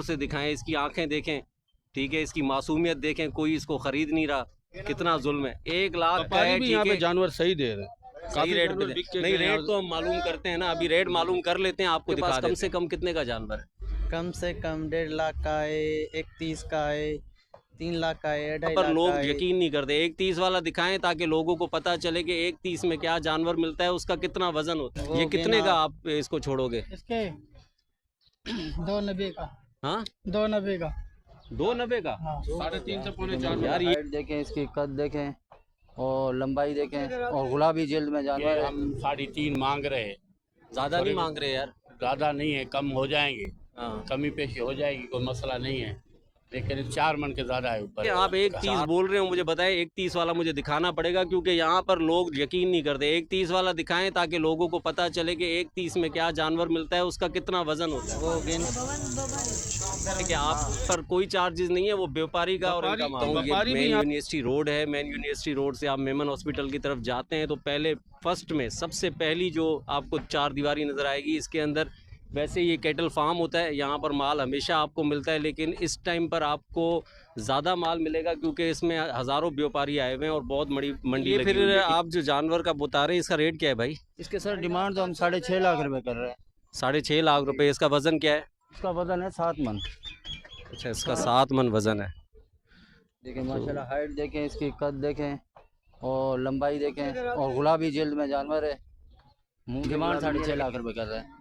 से दिखाएं, इसकी आंखें देखें, ठीक है, इसकी मासूमियत देखें, कोई इसको खरीद नहीं रहा, कितना जुल्म है। 1 लाख का है, ठीक है, जानवर सही दे रहे हैं, सही रेट पे नहीं, रेट तो हम मालूम करते हैं ना, अभी रेट मालूम कर लेते हैं, आपको दिखा कम से कम कितने का जानवर है। कम से कम 1.5 लाख का है, 1.30 का है, 3 लाख का है, 2.5 पर लाख लोग का है। यकीन नहीं करते। 1.30 वाला दिखाएं ताकि लोगों को पता चले कि 1.30 में क्या जानवर मिलता है, उसका कितना वजन होता है। ये कितने का आप इसको छोड़ोगे? इसके 2.90 का। हाँ, 2.90 का। 2.90 का? 3.5 से पौने 4 यार ये हाइट देखें, इसकी कद देखें और लंबाई देखें, और गुलाबी जल्द में जानवर है। हम 3.5 मांग रहे हैं, ज्यादा नहीं मांग रहे यार। ज़्यादा नहीं है, कम हो जाएंगे, हाँ, कमी पेशी हो जाएगी, कोई मसला नहीं है, लेकिन 4 मन के ज़्यादा है ऊपर। आप 1.30 बोल रहे हो, मुझे बताएं 1.30 वाला मुझे दिखाना पड़ेगा, क्योंकि यहाँ पर लोग यकीन नहीं करते। 1.30 वाला दिखाएं ताकि लोगों को पता चले कि 1.30 में क्या जानवर मिलता है, उसका कितना वजन होता है। वो गिन कि आप पर कोई चार्जेस नहीं है, वो व्यापारी का और इनका मामला। ये मेन यूनिवर्सिटी रोड है, मेन यूनिवर्सिटी रोड से आप मेमन हॉस्पिटल की तरफ जाते हैं तो पहले फर्स्ट में सबसे पहली जो आपको 4 दीवारी नज़र आएगी, इसके अंदर वैसे ये कैटल फार्म होता है, यहाँ पर माल हमेशा आपको मिलता है, लेकिन इस टाइम पर आपको ज़्यादा माल मिलेगा क्योंकि इसमें हज़ारों व्यापारी आए हुए हैं और बहुत बड़ी मंडी लगी हुई है। आप जो जानवर का बता रहे हैं, इसका रेट क्या है भाई? इसके सर डिमांड तो हम 6.5 लाख रुपए कर रहे हैं। 6.5 लाख रुपए। इसका वज़न क्या है? इसका वजन है 7 मन। अच्छा, इसका 7 मन वज़न है। देखें माशाल्लाह, हाइट देखें, इसकी कद देखें और लंबाई देखें, और गुलाबी जल्द में जानवर है। डिमांड 6.5 लाख रुपए कर रहे हैं।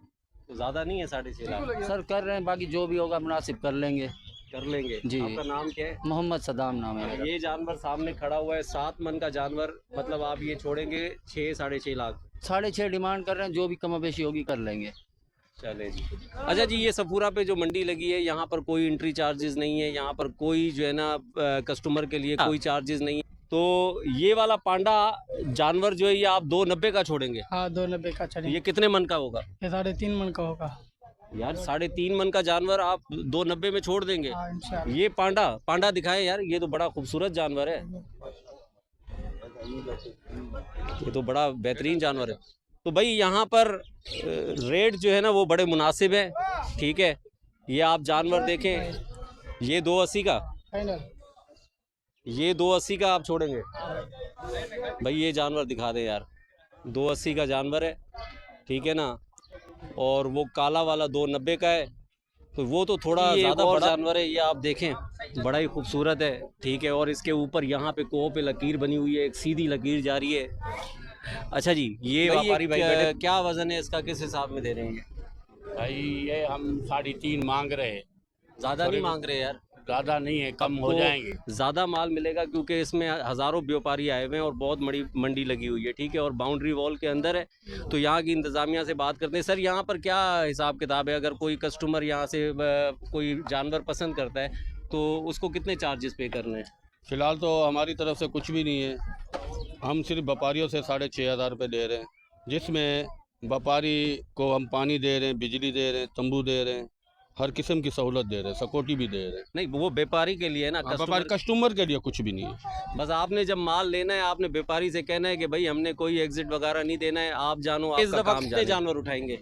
तो ज़्यादा नहीं है 6.5 लाख? सर कर रहे हैं, बाकी जो भी होगा मुनासिब कर लेंगे। कर लेंगे जी। आपका नाम क्या है? मोहम्मद सदाम नाम है मेरा। ये जानवर सामने खड़ा हुआ है, 7 मन का जानवर, मतलब आप ये छोड़ेंगे 6-6.5 लाख? 6.5 डिमांड कर रहे हैं, जो भी कम बेशी होगी कर लेंगे। चले जी। अच्छा जी, ये सफूरा पे जो मंडी लगी है, यहाँ पर कोई एंट्री चार्जेस नहीं है, यहाँ पर कोई जो है ना कस्टमर के लिए कोई चार्जेस नहीं है। तो ये वाला पांडा जानवर जो है, ये आप 2.90 का छोड़ेंगे? हाँ, 2.90 का चलेगा। ये कितने मन का होगा? ये 3.5 मन का होगा। यार 3.5 मन का जानवर आप 2.90 में छोड़ देंगे? हाँ, इंशाल्लाह। ये पांडा दिखाएं यार, ये तो बड़ा खूबसूरत जानवर है, ये तो बड़ा बेहतरीन जानवर है। तो भाई यहाँ पर रेट जो है ना वो बड़े मुनासिब है, ठीक है। ये आप जानवर देखें, ये 2.80 का, फाइनल। ये 2.80 का आप छोड़ेंगे भाई? ये जानवर दिखा दें यार, 2.80 का जानवर है, ठीक है ना। और वो काला वाला 2.90 का है, तो वो तो थोड़ा ज़्यादा बड़ा जानवर है। ये आप देखें, बड़ा ही खूबसूरत है, ठीक है। और इसके ऊपर यहाँ पे कोह पे लकीर बनी हुई है, एक सीधी लकीर जा रही है। अच्छा जी, ये व्यापारी भाई क्या वजन है इसका, किस हिसाब में दे रहे हैं? भाई ये हम 3.5 मांग रहे हैं, ज़्यादा नहीं मांग रहे यार? ज़्यादा नहीं है, कम हो जाएंगे। ज़्यादा माल मिलेगा क्योंकि इसमें हज़ारों व्यापारी आए हुए हैं और बहुत बड़ी मंडी लगी हुई है, ठीक है। और बाउंड्री वॉल के अंदर है, तो यहाँ की इंतज़ामिया से बात करते हैं। सर, यहाँ पर क्या हिसाब किताब है? अगर कोई कस्टमर यहाँ से कोई जानवर पसंद करता है तो उसको कितने चार्जेस पे करने हैं? फिलहाल तो हमारी तरफ से कुछ भी नहीं है, हम सिर्फ व्यापारियों से 6,500 रुपये ले रहे हैं, जिसमें व्यापारी को हम पानी दे रहे हैं, बिजली दे रहे हैं, तंबू दे रहे हैं, हर किस्म की सहूलत दे रहे हैं, सिक्योरिटी भी दे रहे हैं। नहीं, वो व्यापारी के लिए है ना, कस्टमर के लिए कुछ भी नहीं है। बस आपने जब माल लेना है, आपने व्यापारी से कहना है कि भाई हमने कोई एग्जिट वगैरह नहीं देना है, आप जानो इस दफा कितने जानवर उठाएंगे?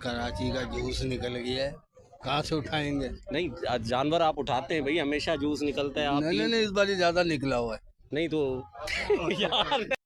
कराची का जूस निकल गया है, कहाँ से उठाएंगे? नहीं, जानवर आप उठाते हैं भाई, हमेशा जूस निकलता है। आप नहीं, इस बार ज़्यादा निकला हुआ है। नहीं तो यार